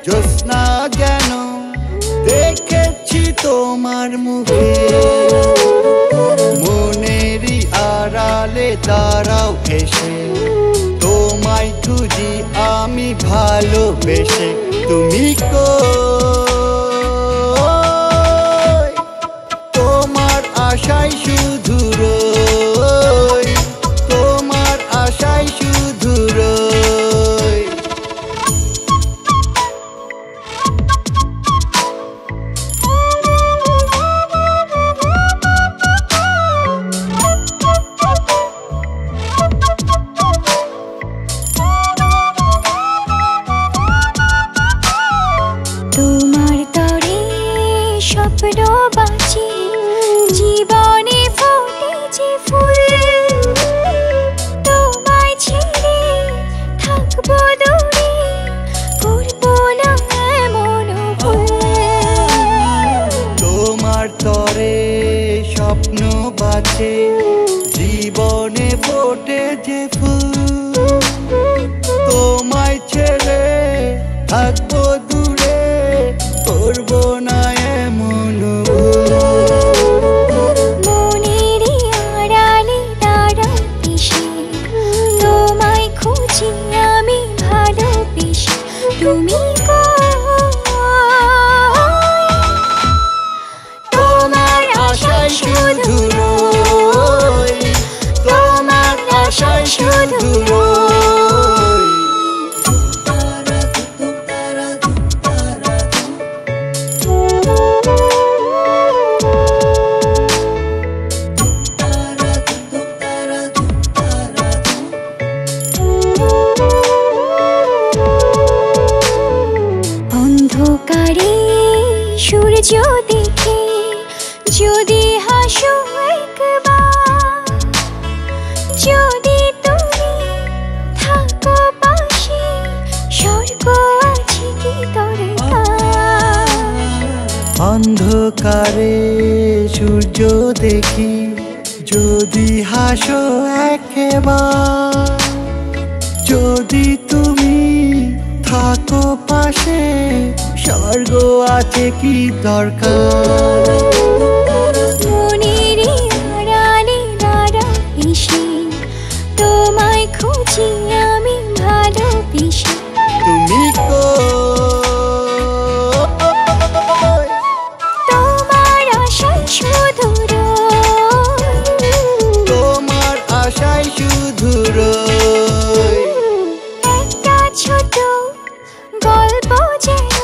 জ্যোৎস্না যেন দেখেছি তোমার মুখে, মনেরই আড়ালে দাঁড়াও এসে, তোমায় খুঁজি আমি ভালোবেসে। তুমি কই, তোমার আশায় শুধু রই, তোমার আশায় শুধু রই। তোমার তরে স্বপ্ন বাঁচি, জীবনে ফুটেছে ফুল, তোমায় ছেড়ে থাকবো দূরে, করবো না এমন ভুল। তোমার তরে স্বপ্ন বাঁচে, জীবনে ফোটেছে ফুল, তোমায় ছেড়ে থাকবো দূরে, করবো না এমন ভুল। মনেরই আড়ালে দাঁড়াও এসে, তোমায় খুঁজি আমি ভালোবেসে। তুমি তোমার আশায় শুধু রই, তোমার আশায় শুধু রই। অন্ধকারে সূর্য দেখে যদি হাসো একবার, যদি তুমি থাকো পাশে, স্বর্গ আছে কি দরকার। অন্ধকারে সূর্য দেখি যদি হাসো একবার, যদি তুমি থাকো পাশে, স্বর্গ আছে কি দরকার। মনেরই আড়ালে দাঁড়াও এসে, তোমায় খুঁজি আমি ভালোবেসে। তুমি কই, তোমার আশায় শুধু রই, তোমার আশায় শুধু রই। একটা ছোট গল্প যেন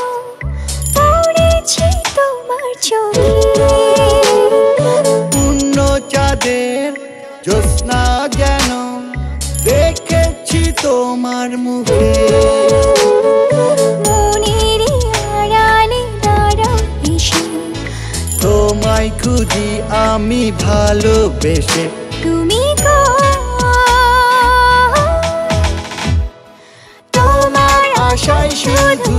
পড়েছি তোমার চোখে, পূর্ণ চাঁদের জ্যোৎস্না যেন দেখেছি তোমার মুখে, মনেরই আড়ালে দাঁড়াও এসে, তোমায় খুঁজি আমি ভালোবেসে। তুমি তোমার আশায় শুধু